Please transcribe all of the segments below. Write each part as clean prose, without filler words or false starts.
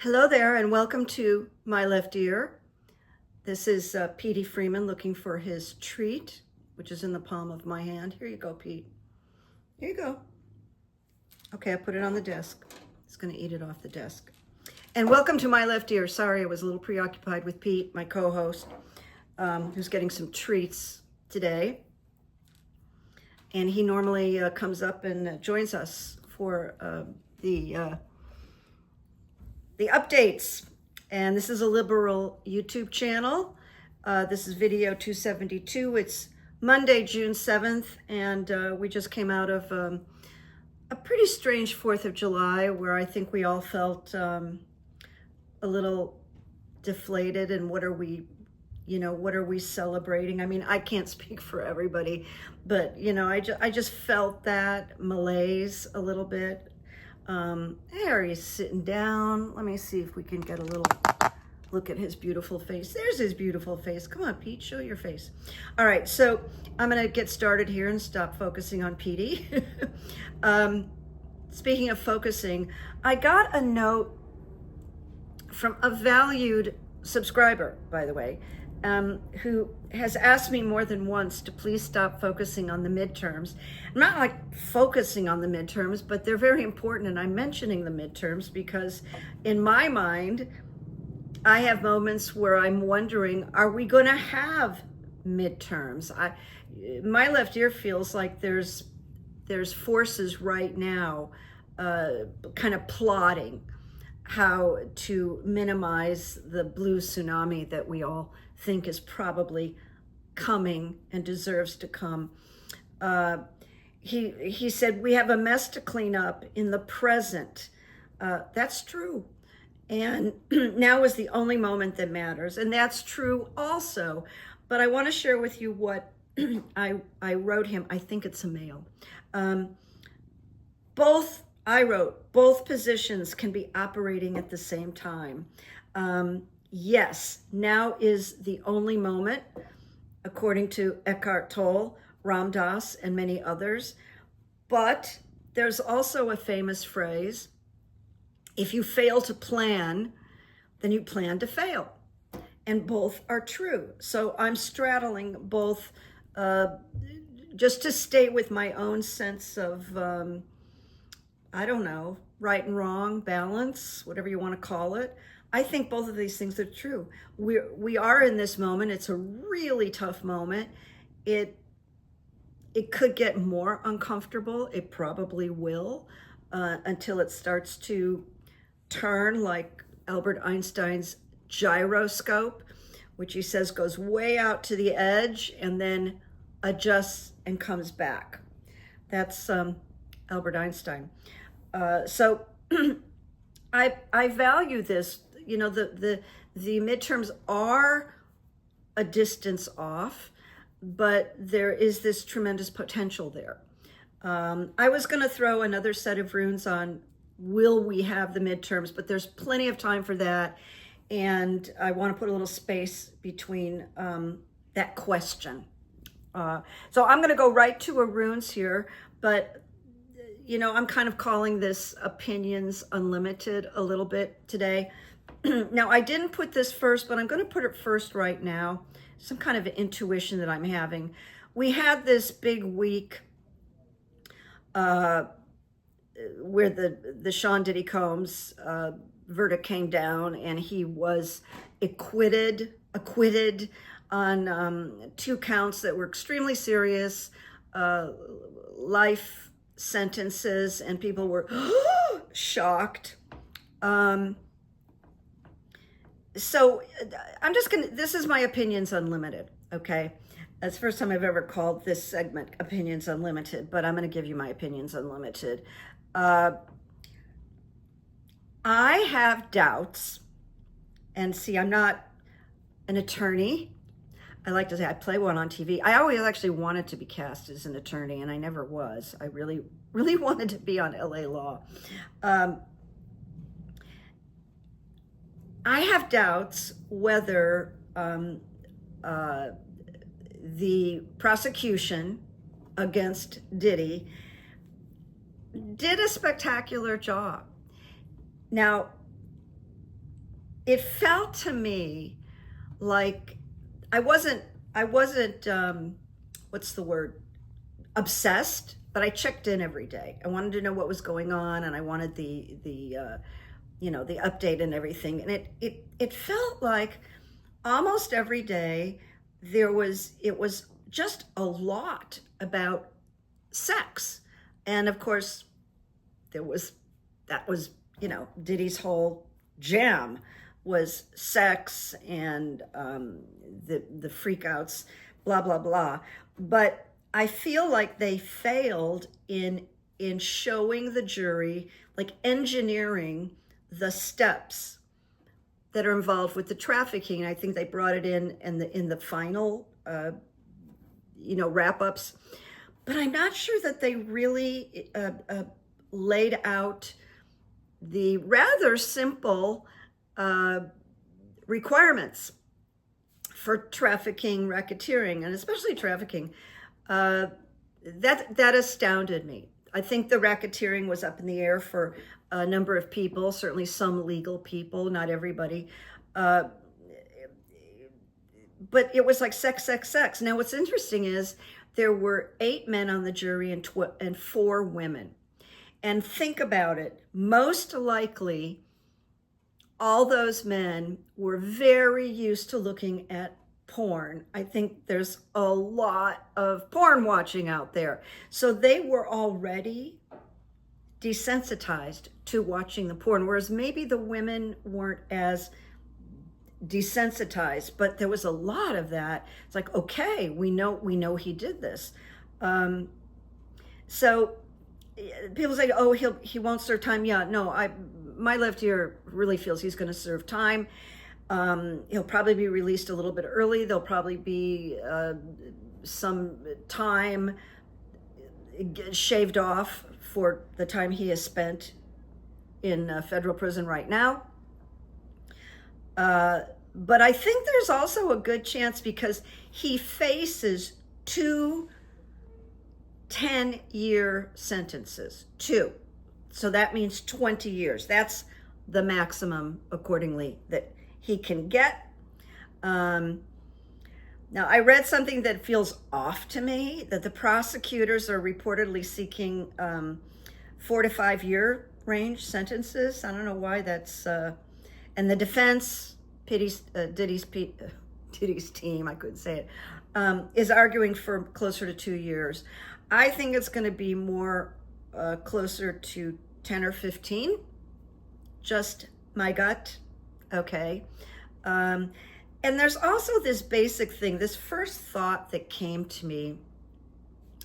Hello there and welcome to My Left Ear. This is Petey Freeman looking for his treat, which is in the palm of my hand. Here you go, Pete. Here you go. Okay, I put it on the desk. It's going to eat it off the desk. And welcome to My Left Ear. Sorry, I was a little preoccupied with Pete, my co-host, who's getting some treats today. And he normally comes up and joins us for the updates. And this is a liberal YouTube channel. This is video 272. It's Monday, June 7th, and we just came out of a pretty strange 4th of July where I think we all felt a little deflated. And what are we celebrating? I mean, I can't speak for everybody, but I just felt that malaise a little bit. There he's sitting down. Let me see if we can get a little look at his beautiful face. There's his beautiful face. Come on, Pete, show your face. All right, so I'm gonna get started here and stop focusing on Petey. Speaking of focusing, I got a note from a valued subscriber, by the way, who has asked me more than once to please stop focusing on the midterms. I'm not like focusing on the midterms, but they're very important, and I'm mentioning the midterms because in my mind, I have moments where I'm wondering, are we going to have midterms? My left ear feels like there's forces right now kind of plotting how to minimize the blue tsunami that we all think is probably coming and deserves to come. He said, we have a mess to clean up in the present. That's true. And now is the only moment that matters. And that's true also. But I want to share with you what I wrote him. I think it's a male. Both positions can be operating at the same time. Yes, now is the only moment, according to Eckhart Tolle, Ram Dass, and many others. But there's also a famous phrase, if you fail to plan, then you plan to fail. And both are true. So I'm straddling both just to stay with my own sense of, I don't know, right and wrong, balance, whatever you want to call it. I think both of these things are true. We are in this moment. It's a really tough moment. It could get more uncomfortable. It probably will until it starts to turn like Albert Einstein's gyroscope, which he says goes way out to the edge and then adjusts and comes back. That's Albert Einstein. So I value this. The midterms are a distance off, but there is this tremendous potential there. I was going to throw another set of runes on, will we have the midterms? But there's plenty of time for that. And I want to put a little space between that question. So I'm going to go right to a runes here, but I'm kind of calling this Opinions Unlimited a little bit today. Now, I didn't put this first, but I'm going to put it first right now. Some kind of intuition that I'm having. We had this big week where the Sean Diddy Combs verdict came down, and he was acquitted on 2 counts that were extremely serious, life sentences, and people were shocked. So I'm just this is my Opinions Unlimited, okay? That's the first time I've ever called this segment Opinions Unlimited, but I'm gonna give you my Opinions Unlimited. I have doubts, and see, I'm not an attorney. I like to say I play one on TV. I always actually wanted to be cast as an attorney, and I never was. I really, really wanted to be on LA Law. I have doubts whether the prosecution against Diddy did a spectacular job. Now, it felt to me like I wasn't, what's the word? Obsessed, but I checked in every day. I wanted to know what was going on, and I wanted the update and everything. And it felt like almost every day it was just a lot about sex. And of course, that was, Diddy's whole jam was sex and the freakouts, blah, blah, blah. But I feel like they failed in showing the jury, like engineering the steps that are involved with the trafficking. I think they brought it in the final, wrap-ups. But I'm not sure that they really laid out the rather simple requirements for trafficking, racketeering, and especially trafficking. That astounded me. I think the racketeering was up in the air for a number of people, certainly some legal people, not everybody. But it was like sex, sex, sex. Now, what's interesting is there were 8 men on the jury and 4 women. And think about it. Most likely, all those men were very used to looking at porn. I think there's a lot of porn watching out there. So they were already desensitized to watching the porn, whereas maybe the women weren't as desensitized, but there was a lot of that. It's like, okay, we know he did this. So people say, oh, he won't serve time. Yeah, no, my left ear really feels he's going to serve time. He'll probably be released a little bit early. There'll probably be some time shaved off for the time he has spent in federal prison right now. But I think there's also a good chance because he faces 2 10-year sentences, 2. So that means 20 years. That's the maximum, accordingly, that he can get. Now, I read something that feels off to me, that the prosecutors are reportedly seeking 4 to 5 year range sentences. I don't know why that's, and the defense, Diddy's team, I couldn't say it, is arguing for closer to 2 years. I think it's going to be more closer to 10 or 15, just my gut, okay? And there's also this basic thing, this first thought that came to me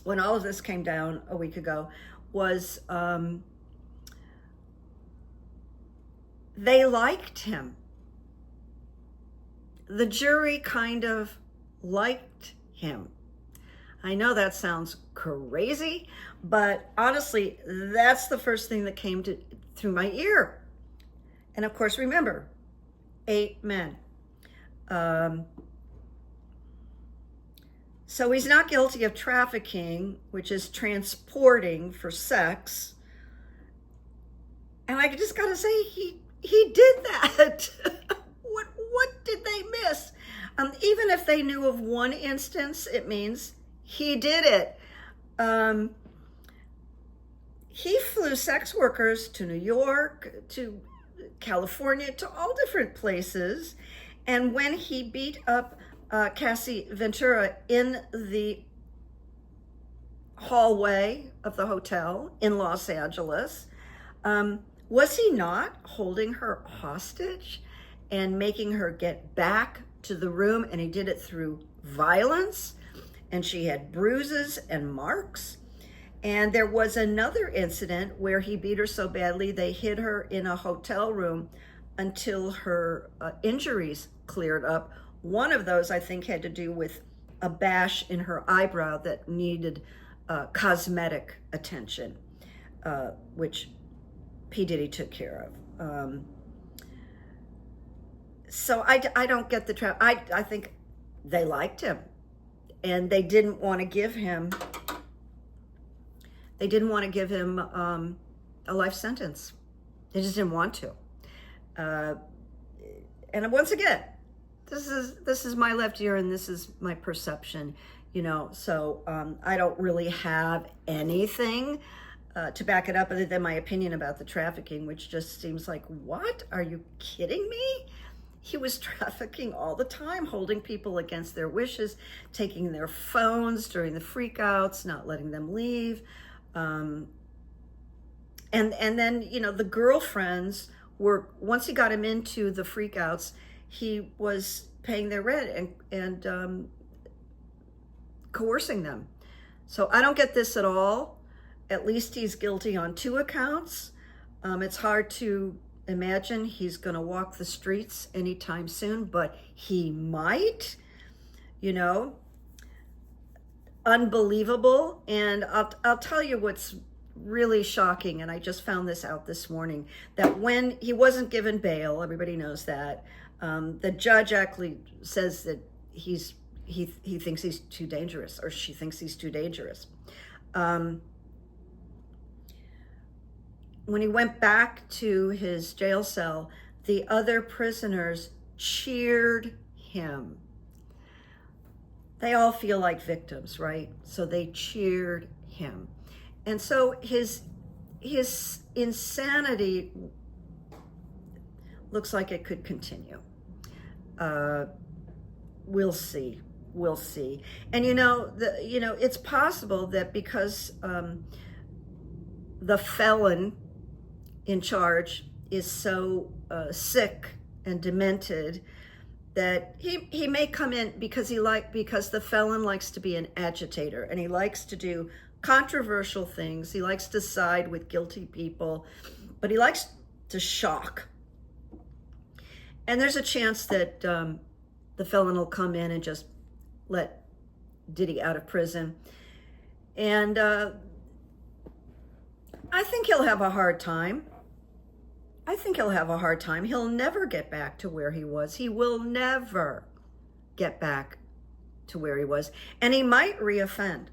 when all of this came down a week ago was they liked him. The jury kind of liked him. I know that sounds crazy, but honestly, that's the first thing that came through my ear. And of course, remember, 8 men. So he's not guilty of trafficking, which is transporting for sex. And I just gotta say, he did that. What did they miss? Even if they knew of one instance, it means he did it. He flew sex workers to New York, to California, to all different places. And when he beat up Cassie Ventura in the hallway of the hotel in Los Angeles, was he not holding her hostage and making her get back to the room? And he did it through violence, and she had bruises and marks. And there was another incident where he beat her so badly they hid her in a hotel room until her injuries cleared up. One of those, I think, had to do with a bash in her eyebrow that needed cosmetic attention, which P. Diddy took care of. So I don't get the trap. I think they liked him, and they didn't want to give him a life sentence. They just didn't want to. and once again, this is my left ear and this is my perception, you know, so I don't really have anything to back it up other than my opinion about the trafficking, which just seems like, what? Are you kidding me? He was trafficking all the time, holding people against their wishes, taking their phones during the freakouts, not letting them leave. And then, you know, the girlfriends were, once he got him into the freakouts, he was paying their rent and coercing them. So I don't get this at all. At least he's guilty on 2 accounts. It's hard to imagine he's going to walk the streets anytime soon, but he might, you know. Unbelievable. And I'll tell you what's really shocking, and I just found this out this morning, that when he wasn't given bail, everybody knows that, the judge actually says that he thinks he's too dangerous, or she thinks he's too dangerous. When he went back to his jail cell, the other prisoners cheered him. They all feel like victims, right? So they cheered him. And so his insanity looks like it could continue. We'll see. We'll see. And you know, it's possible that because the felon in charge is so sick and demented that he may come in because the felon likes to be an agitator, and he likes to do controversial things. He likes to side with guilty people, but he likes to shock. And there's a chance that the felon will come in and just let Diddy out of prison. And I think he'll have a hard time. He'll never get back to where he was. He will never get back to where he was. And he might reoffend.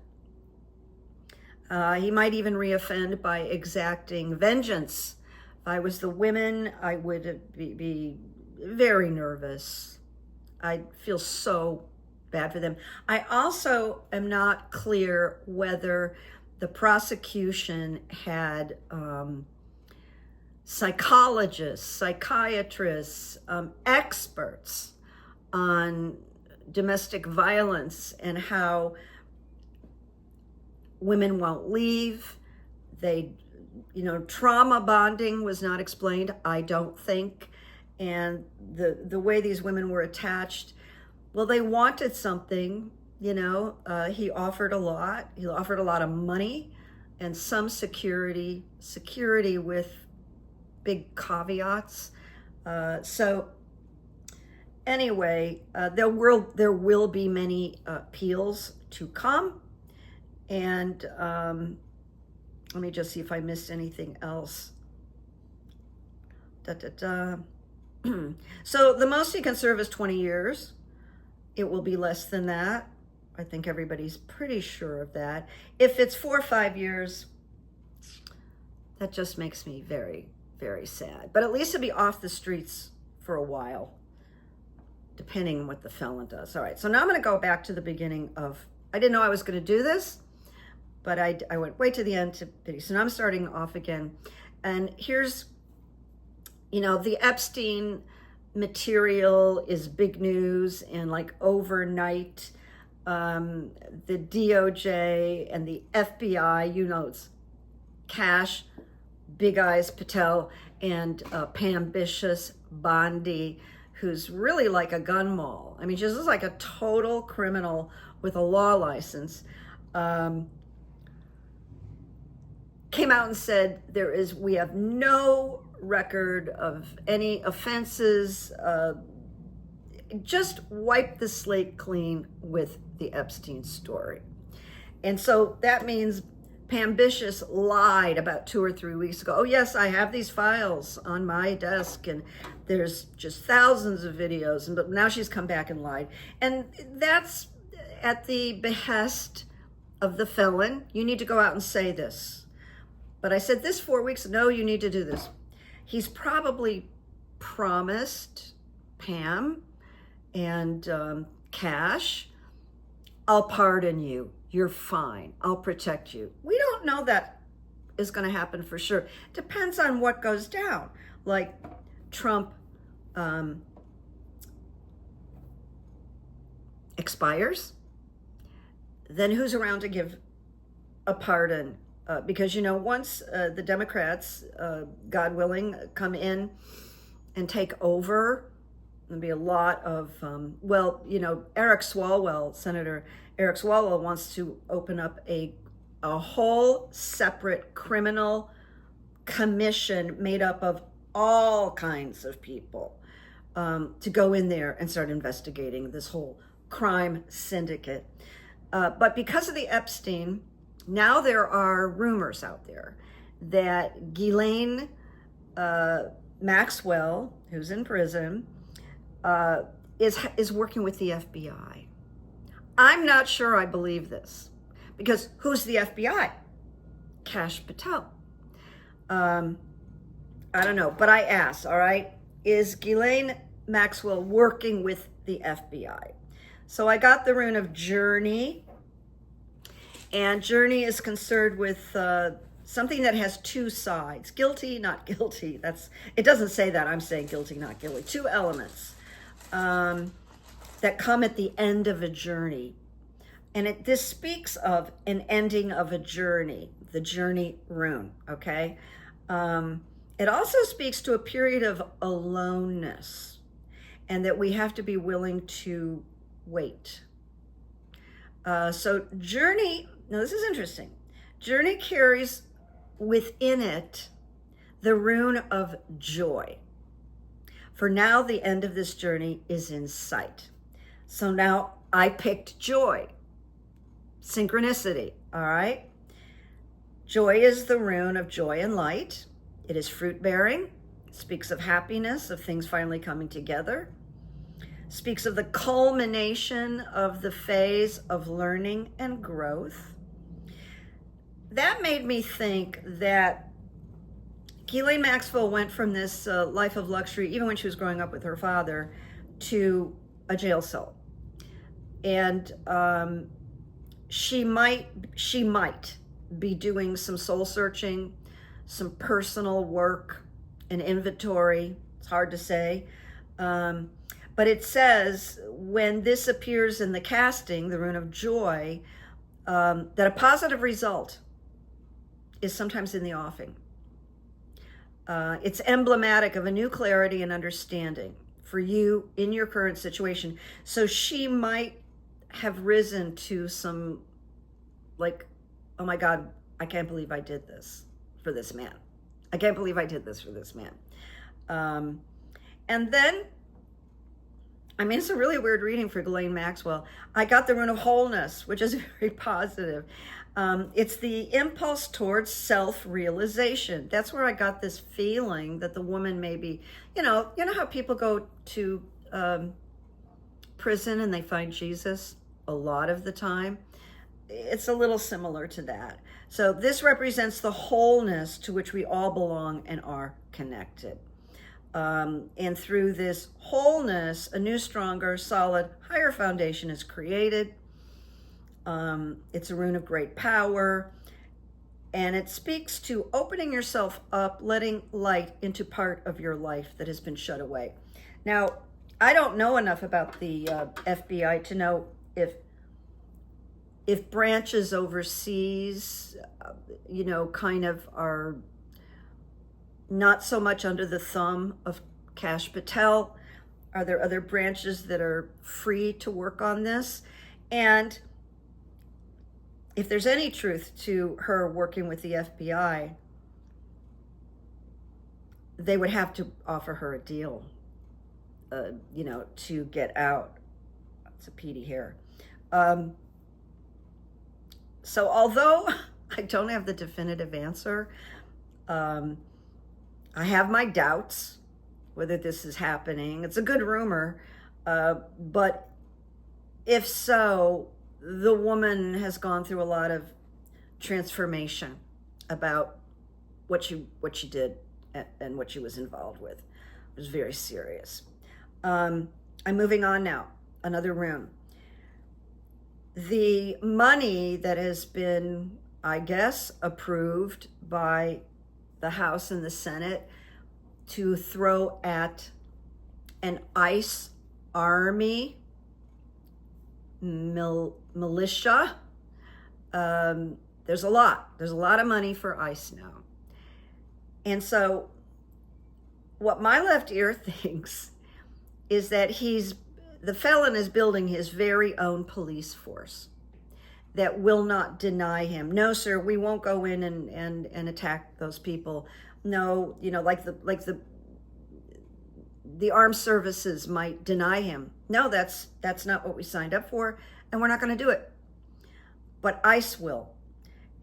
He might even reoffend by exacting vengeance. If I was the women, I would be very nervous. I feel so bad for them. I also am not clear whether the prosecution had psychologists, psychiatrists, experts on domestic violence and how women won't leave. Trauma bonding was not explained, I don't think. And the way these women were attached, well, they wanted something, he offered a lot. He offered a lot of money and some security with big caveats. So anyway, there will be many appeals to come. And let me just see if I missed anything else. So the most he can serve is 20 years. It will be less than that. I think everybody's pretty sure of that. If it's 4 or 5 years, that just makes me very, very sad. But at least he'll be off the streets for a while, depending on what the felon does. All right, so now I'm going to go back to the beginning of, I didn't know I was going to do this, but I went way to the end to Diddy. So now I'm starting off again. And here's, the Epstein material is big news, and like overnight, the DOJ and the FBI, it's Cash, Big Eyes Patel, and Pambitious Bondi, who's really like a gun moll. I mean, she's just like a total criminal with a law license. Came out and said we have no record of any offenses, just wipe the slate clean with the Epstein story. And so that means Pambitious lied about 2 or 3 weeks ago. Oh yes, I have these files on my desk and there's just thousands of videos, but now she's come back and lied. And that's at the behest of the felon. You need to go out and say this. But I said this 4 weeks, no, you need to do this. He's probably promised Pam and Cash, I'll pardon you. You're fine. I'll protect you. We don't know that is going to happen for sure. Depends on what goes down. Like Trump expires, then who's around to give a pardon? Because, you know, once the Democrats, God willing, come in and take over, there'll be a lot of, well, you know, Senator Eric Swalwell wants to open up a whole separate criminal commission made up of all kinds of people to go in there and start investigating this whole crime syndicate. But because of the Epstein, now there are rumors out there that Ghislaine Maxwell, who's in prison, is working with the FBI. I'm not sure I believe this, because who's the FBI? Kash Patel. I don't know, but I asked, all right, is Ghislaine Maxwell working with the FBI? So I got the rune of Journey, and Journey is concerned with something that has two sides. Guilty, not guilty. It doesn't say that. I'm saying guilty, not guilty. Two elements that come at the end of a journey. And this speaks of an ending of a journey, the Journey rune, okay? It also speaks to a period of aloneness, and that we have to be willing to wait. So Journey, now this is interesting. Journey carries within it the rune of joy. For now, the end of this journey is in sight. So now I picked joy. Synchronicity, all right? Joy is the rune of joy and light. It is fruit-bearing. Speaks of happiness, of things finally coming together. Speaks of the culmination of the phase of learning and growth. That made me think that Ghislaine Maxwell went from this life of luxury, even when she was growing up with her father, to a jail cell. And she might be doing some soul searching, some personal work, an inventory. It's hard to say. But it says when this appears in the casting, the rune of joy, that a positive result is sometimes in the offing. It's emblematic of a new clarity and understanding for you in your current situation. So she might have risen to some, like, oh my God, I can't believe I did this for this man. I can't believe I did this for this man. And then, I mean, it's a really weird reading for Ghislaine Maxwell. I got the rune of wholeness, which is very positive. It's the impulse towards self-realization. That's where I got this feeling that the woman maybe, you know how people go to prison and they find Jesus a lot of the time? It's a little similar to that. So this represents the wholeness to which we all belong and are connected. And through this wholeness, a new, stronger, solid, higher foundation is created. It's a rune of great power, and it speaks to opening yourself up, letting light into part of your life that has been shut away. Now, I don't know enough about the FBI to know if branches overseas, kind of are not so much under the thumb of Kash Patel. Are there other branches that are free to work on this? And if there's any truth to her working with the FBI, they would have to offer her a deal, to get out. It's a Petey hair. So although I don't have the definitive answer, I have my doubts whether this is happening. It's a good rumor, but if so, the woman has gone through a lot of transformation about what she did and what she was involved with. It was very serious. I'm moving on now. Another rune. The money that has been, I guess, approved by the House and the Senate to throw at an ICE army, militia. There's a lot of money for ICE now. And so what my left ear thinks is that the felon is building his very own police force that will not deny him. No, sir, we won't go in and attack those people. No, like the armed services might deny him. No, that's not what we signed up for, and we're not going to do it. But ICE will.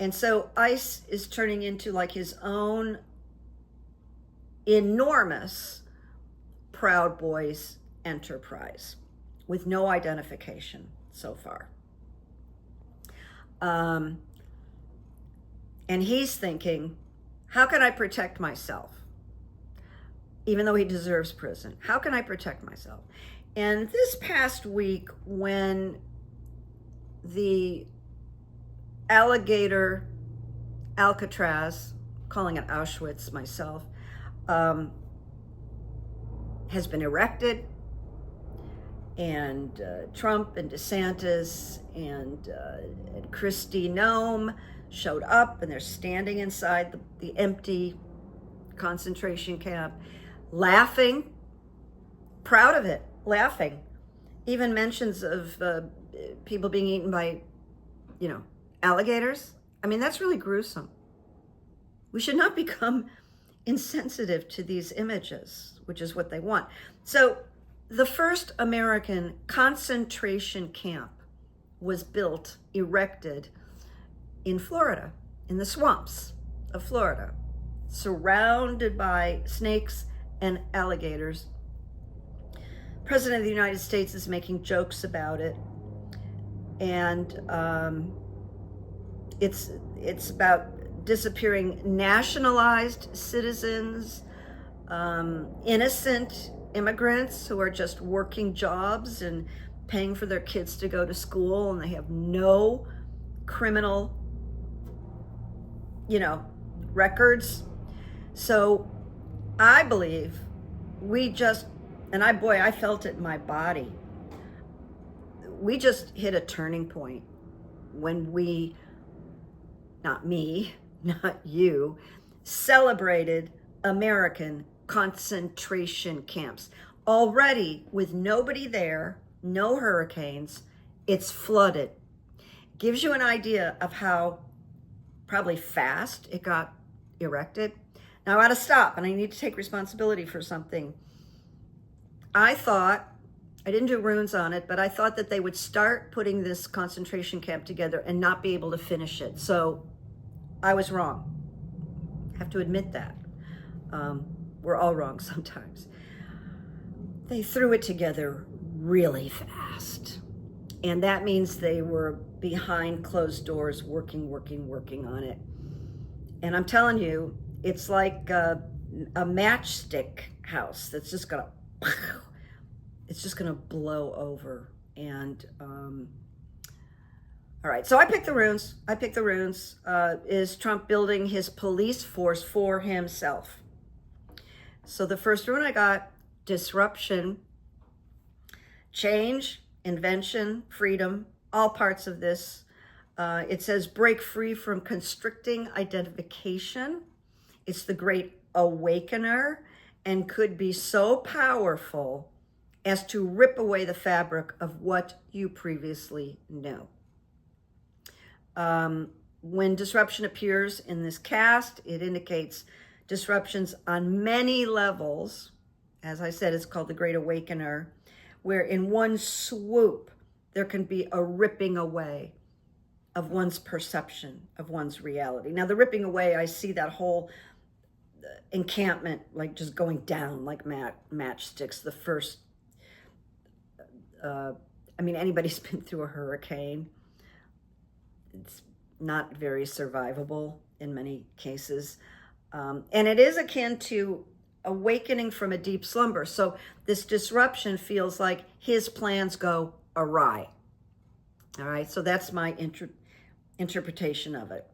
And so ICE is turning into like his own enormous Proud Boys enterprise with no identification so far. And he's thinking, how can I protect myself? Even though he deserves prison, how can I protect myself? And this past week, when the alligator Alcatraz, calling it Auschwitz myself, has been erected, and Trump and DeSantis and Kristi Noem showed up, and they're standing inside the empty concentration camp, laughing, proud of it, laughing. Even mentions of people being eaten by, alligators. I mean, that's really gruesome. We should not become insensitive to these images, which is what they want. So the first American concentration camp was built, erected in Florida, in the swamps of Florida, surrounded by snakes and alligators. President of the United States is making jokes about it, and it's about disappearing nationalized citizens, innocent immigrants who are just working jobs and paying for their kids to go to school, and they have no criminal, records. So I believe I felt it in my body. We just hit a turning point when we, not me, not you, celebrated American concentration camps. Already, with nobody there, no hurricanes, it's flooded. Gives you an idea of how probably fast it got erected. Now I gotta stop, and I need to take responsibility for something. I didn't do runes on it, but I thought that they would start putting this concentration camp together and not be able to finish it. So I was wrong. I have to admit that. We're all wrong sometimes. They threw it together really fast. And that means they were behind closed doors working on it. And I'm telling you, it's like a matchstick house that's just gonna, it's just gonna blow over. And all right, so I picked the runes. Is Trump building his police force for himself? So the first rune I got, disruption, change, invention, freedom, all parts of this. It says break free from constricting identification. It's the great awakener and could be so powerful as to rip away the fabric of what you previously knew. When disruption appears in this cast, it indicates disruptions on many levels. As I said, it's called the Great Awakener, where in one swoop, there can be a ripping away of one's perception, of one's reality. Now, the ripping away, I see that whole encampment like just going down like matchsticks. The first, anybody's been through a hurricane. It's not very survivable in many cases. And it is akin to awakening from a deep slumber. So this disruption feels like his plans go awry. All right, so that's my interpretation of it.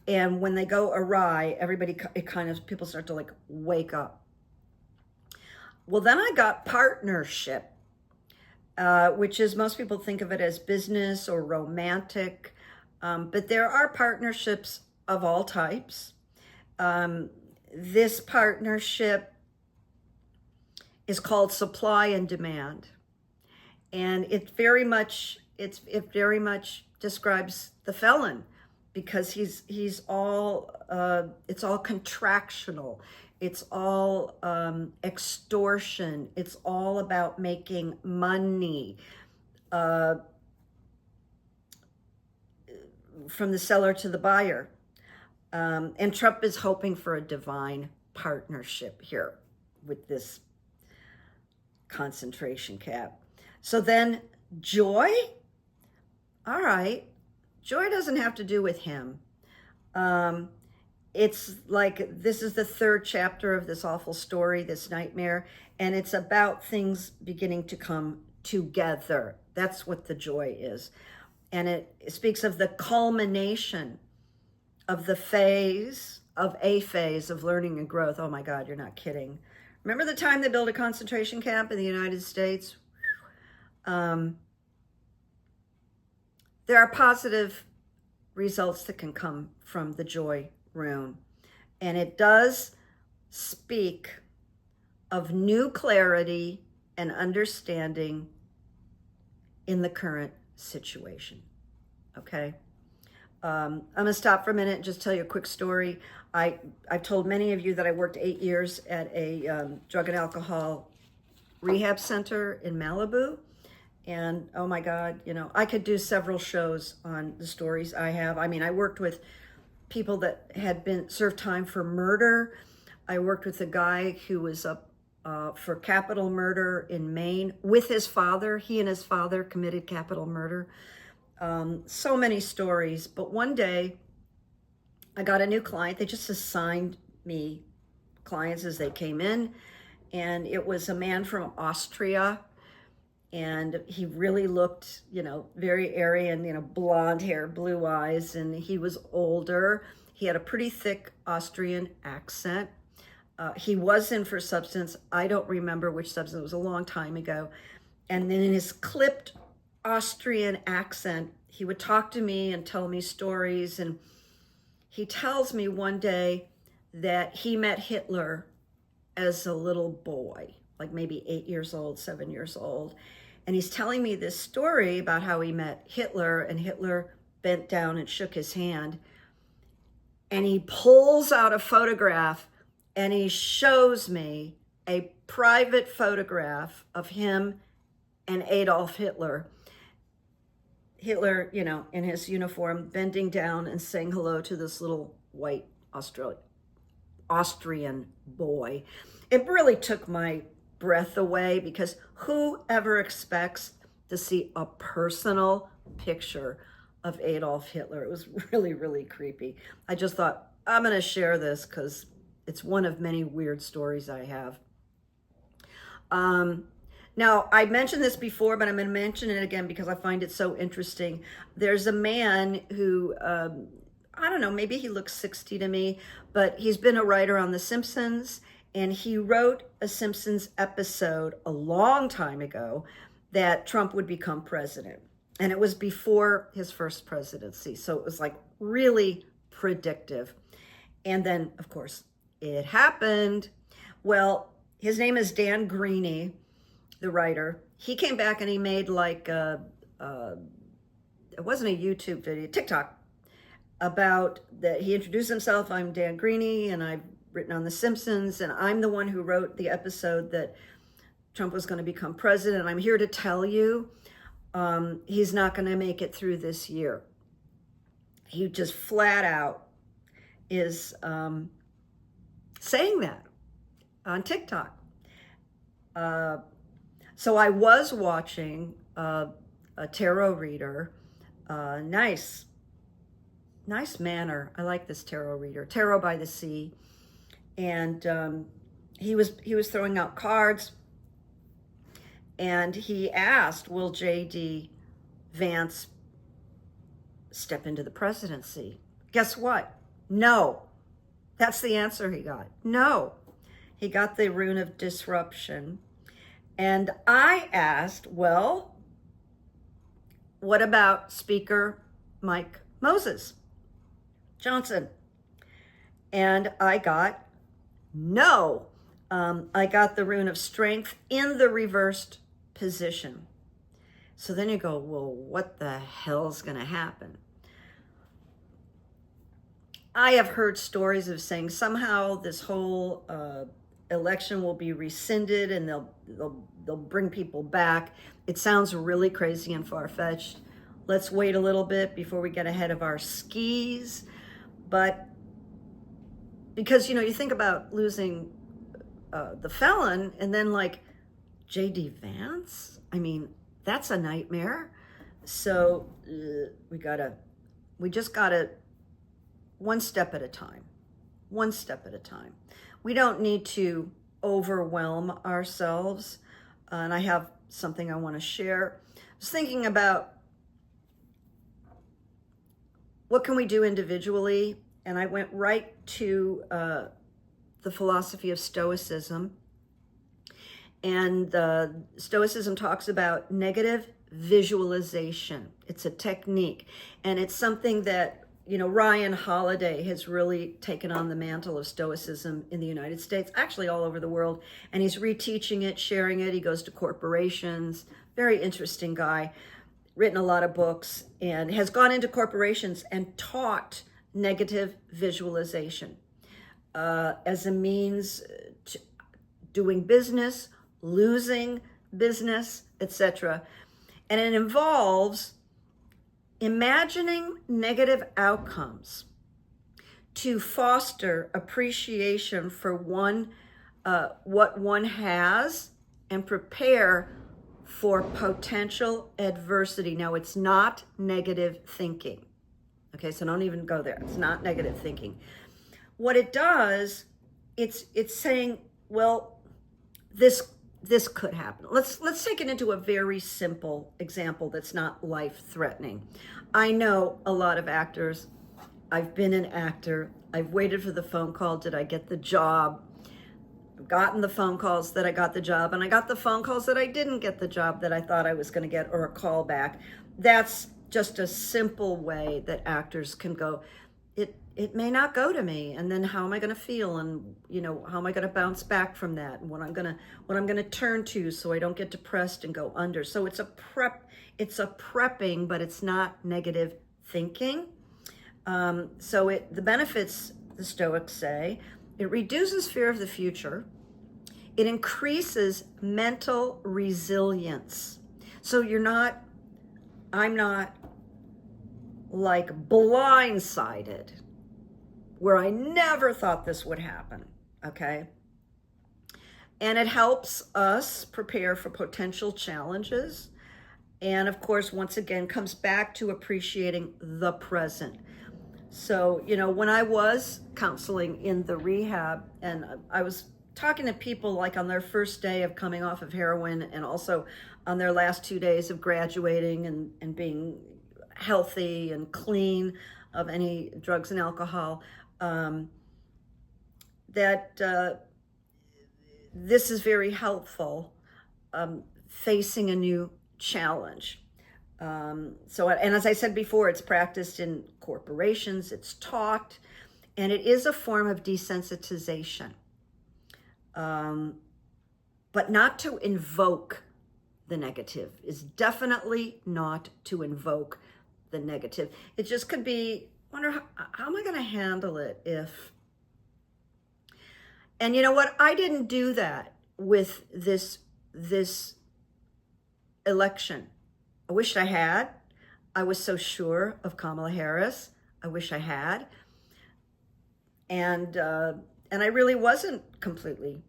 And when they go awry, people start to like wake up. Well, then I got partnership, which is, most people think of it as business or romantic, but there are partnerships of all types. This partnership is called supply and demand, and it very much describes the felon, because he's all it's all contractional, it's all extortion, it's all about making money from the seller to the buyer. And Trump is hoping for a divine partnership here with this concentration camp. So then joy, all right, joy doesn't have to do with him. It's like, this is the third chapter of this awful story, this nightmare, and it's about things beginning to come together. That's what the joy is. And it speaks of the culmination of a phase of learning and growth. Oh my God, you're not kidding. Remember the time they built a concentration camp in the United States? There are positive results that can come from the joy rune. And it does speak of new clarity and understanding in the current situation. Okay? I'm gonna stop for a minute and just tell you a quick story. I've told many of you that I worked 8 years at a drug and alcohol rehab center in Malibu. And oh my God, you know, I could do several shows on the stories I have. I mean, I worked with people that had been served time for murder. I worked with a guy who was up for capital murder in Maine with his father. He and his father committed capital murder. So many stories. But one day I got a new client. They just assigned me clients as they came in. And it was a man from Austria. And he really looked, you know, very Aryan, you know, blonde hair, blue eyes, and he was older. He had a pretty thick Austrian accent. He was in for substance. I don't remember which substance. It was a long time ago. And then in his clipped Austrian accent, he would talk to me and tell me stories. And he tells me one day that he met Hitler as a little boy, like maybe 8 years old, 7 years old. And he's telling me this story about how he met Hitler, and Hitler bent down and shook his hand. And he pulls out a photograph and he shows me a private photograph of him and Adolf Hitler. Hitler, you know, in his uniform, bending down and saying hello to this little white Austrian boy. It really took my breath away, because who ever expects to see a personal picture of Adolf Hitler? It was really, really creepy. I just thought, I'm going to share this because it's one of many weird stories I have. Now, I mentioned this before, but I'm going to mention it again because I find it so interesting. There's a man who, I don't know, maybe he looks 60 to me, but he's been a writer on The Simpsons. And he wrote a Simpsons episode a long time ago that Trump would become president. And it was before his first presidency. So it was like really predictive. And then, of course, it happened. Well, his name is Dan Greeny, the writer. He came back and he made like, it wasn't a YouTube video, TikTok, about that. He introduced himself. I'm Dan Greeny, and I've written on The Simpsons, and I'm the one who wrote the episode that Trump was going to become president. I'm here to tell you, he's not going to make it through this year. He just flat out is saying that on TikTok. So I was watching a tarot reader, nice manner. I like this tarot reader, Tarot by the Sea. And he was throwing out cards, and he asked, will J.D. Vance step into the presidency? Guess what? No. That's the answer he got. No. He got the rune of disruption. And I asked, well, what about Speaker Mike Moses Johnson? And I got no. I got the rune of strength in the reversed position. So then you go, well, what the hell's going to happen? I have heard stories of saying somehow this whole election will be rescinded and they'll bring people back. It sounds really crazy and far-fetched. Let's wait a little bit before we get ahead of our skis. But because, you know, you think about losing the felon and then like J.D. Vance, I mean, that's a nightmare. So we just gotta one step at a time, one step at a time. We don't need to overwhelm ourselves. And I have something I want to share. I was thinking about what can we do individually? And I went right to the philosophy of Stoicism. And Stoicism talks about negative visualization. It's a technique. And it's something that, you know, Ryan Holiday has really taken on the mantle of Stoicism in the United States, actually all over the world. And he's reteaching it, sharing it. He goes to corporations. Very interesting guy. Written a lot of books and has gone into corporations and taught negative visualization as a means to doing business, losing business, etc. And it involves imagining negative outcomes to foster appreciation for what one has and prepare for potential adversity. Now, it's not negative thinking. Okay, so don't even go there. It's not negative thinking. What it does, it's saying, well, this could happen. Let's take it into a very simple example that's not life-threatening. I know a lot of actors. I've been an actor. I've waited for the phone call. Did I get the job? I've gotten the phone calls that I got the job, and I got the phone calls that I didn't get the job that I thought I was going to get, or a call back. That's just a simple way that actors can go, it may not go to me, and then how am I going to feel, and you know, how am I going to bounce back from that, and what I'm going to turn to so I don't get depressed and go under. So it's a prepping, but it's not negative thinking. So the benefits, the Stoics say, it reduces fear of the future. It increases mental resilience. So I'm not like blindsided, where I never thought this would happen, okay? And it helps us prepare for potential challenges. And of course, once again, comes back to appreciating the present. So, you know, when I was counseling in the rehab, and I was talking to people like on their first day of coming off of heroin, and also on their last 2 days of graduating and being healthy and clean of any drugs and alcohol, that this is very helpful facing a new challenge. So, and as I said before, it's practiced in corporations, it's taught, and it is a form of desensitization, but not to invoke the negative. Is definitely not to invoke the negative. It just could be, wonder how am I going to handle it if, and you know what? I didn't do that with this election. I wished I had. I was so sure of Kamala Harris. I wish I had. And I really wasn't completely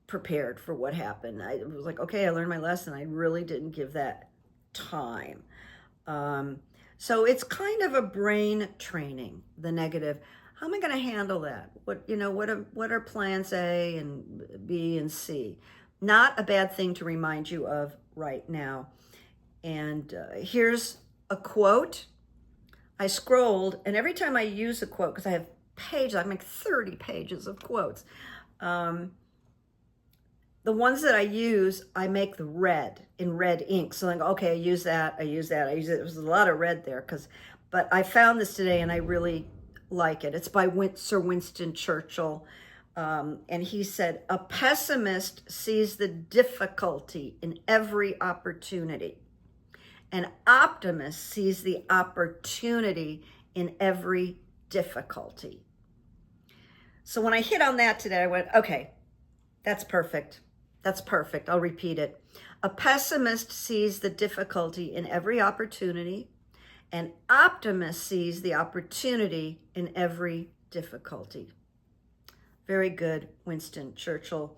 prepared for what happened. I was like, okay, I learned my lesson. I really didn't give that time. So it's kind of a brain training, the negative. how am I going to handle that? What are plans A and B and C? Not a bad thing to remind you of right now. And here's a quote. I scrolled, and every time I use a quote, because I have pages, I make 30 pages of quotes. The ones that I use, I make the red in red ink. So I go, okay, I use that, I use that, I use it. There's a lot of red there, but I found this today and I really like it. It's by Sir Winston Churchill. And he said, a pessimist sees the difficulty in every opportunity. An optimist sees the opportunity in every difficulty. So when I hit on that today, I went, okay, that's perfect. That's perfect. I'll repeat it. A pessimist sees the difficulty in every opportunity. An optimist sees the opportunity in every difficulty. Very good, Winston Churchill.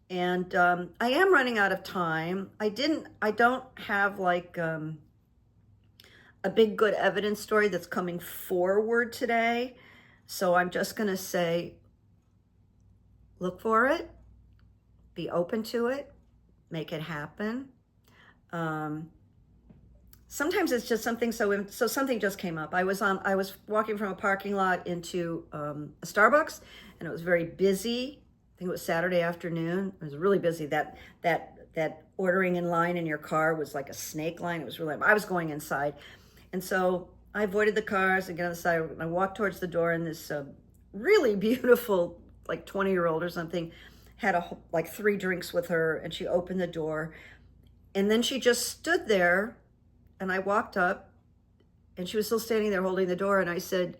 And I am running out of time. I don't have like a big good evidence story that's coming forward today. So I'm just going to say, look for it, be open to it, make it happen. Sometimes it's just something, so something just came up. I was walking from a parking lot into a Starbucks, and it was very busy. I think it was Saturday afternoon. It was really busy. That ordering in line in your car was like a snake line. It was really, I was going inside. And so I avoided the cars and get on the side, and I walked towards the door, and this really beautiful, like 20-year-old or something, had like 3 drinks with her, and she opened the door, and then she just stood there, and I walked up, and she was still standing there holding the door, and I said,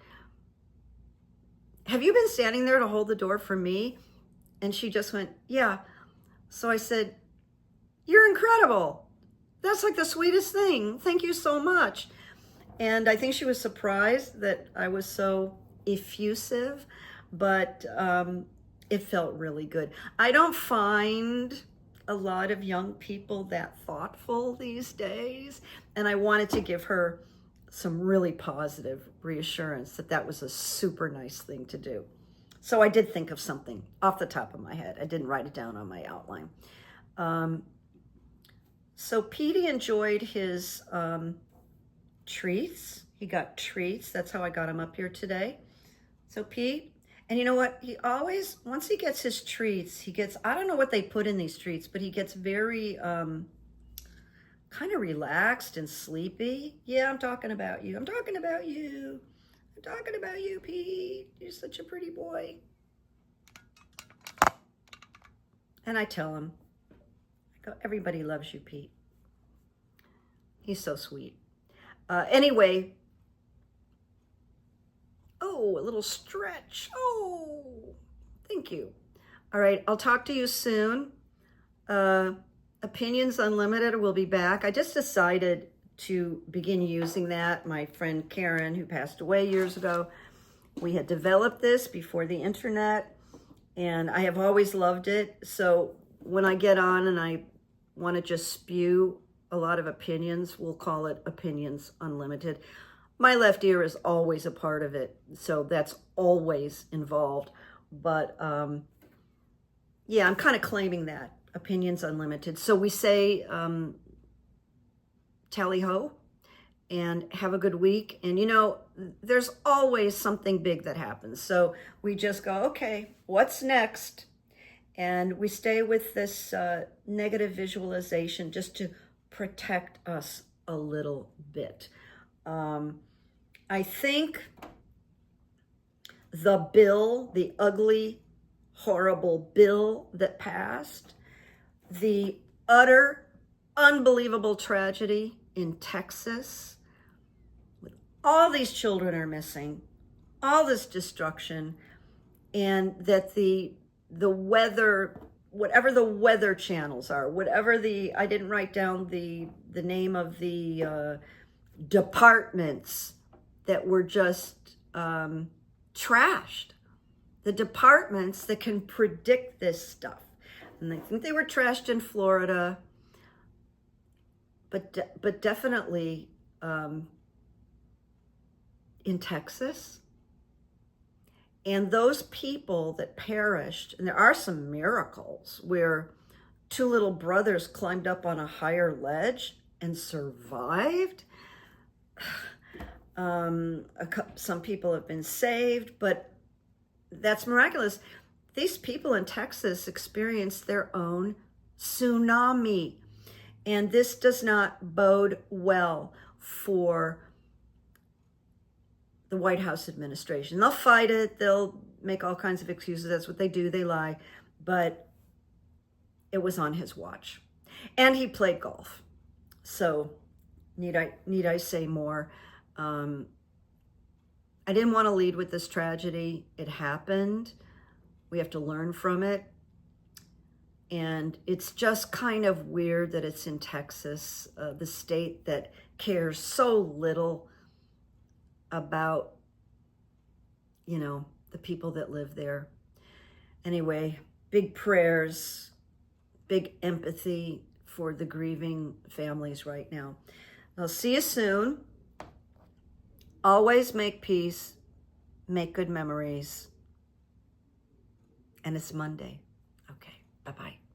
have you been standing there to hold the door for me? And she just went, yeah. So I said, you're incredible. That's like the sweetest thing. Thank you so much. And I think she was surprised that I was so effusive, but it felt really good. I don't find a lot of young people that thoughtful these days, and I wanted to give her some really positive reassurance that that was a super nice thing to do. So I did think of something off the top of my head. I didn't write it down on my outline. So Petey enjoyed his treats. He got treats. That's how I got him up here today. So Pete, and you know what? He always, once he gets his treats, he gets, I don't know what they put in these treats, but he gets very kind of relaxed and sleepy. Yeah, I'm talking about you. I'm talking about you. I'm talking about you, Pete. You're such a pretty boy. And I tell him, I go, everybody loves you, Pete. He's so sweet. Anyway, oh, a little stretch. Oh, thank you. All right, I'll talk to you soon. Opinions Unlimited will be back. I just decided to begin using that. My friend Karen, who passed away years ago, we had developed this before the internet, and I have always loved it. So when I get on and I want to just spew a lot of opinions, we'll call it Opinions Unlimited. My left ear is always a part of it, so that's always involved. But yeah, I'm kind of claiming that, Opinions Unlimited. So we say tally ho and have a good week. And you know, there's always something big that happens. So we just go, okay, what's next? And we stay with this negative visualization just to protect us a little bit. I think the bill, the ugly, horrible bill that passed, the utter, unbelievable tragedy in Texas, with all these children are missing, all this destruction, and that the weather, whatever the weather channels are, whatever the, I didn't write down the name of the departments that were just trashed. The departments that can predict this stuff. And I think they were trashed in Florida, but definitely in Texas. And those people that perished, and there are some miracles where two little brothers climbed up on a higher ledge and survived. Some people have been saved, but that's miraculous. These people in Texas experienced their own tsunami, and this does not bode well for the White House administration. They'll fight it. They'll make all kinds of excuses. That's what they do. They lie. But it was on his watch. And he played golf. So need I say more? I didn't want to lead with this tragedy. It happened. We have to learn from it. And it's just kind of weird that it's in Texas, the state that cares so little about, you know, the people that live there. Anyway, big prayers, big empathy for the grieving families right now. I'll see you soon. Always make peace, make good memories. And it's Monday. Okay, bye-bye.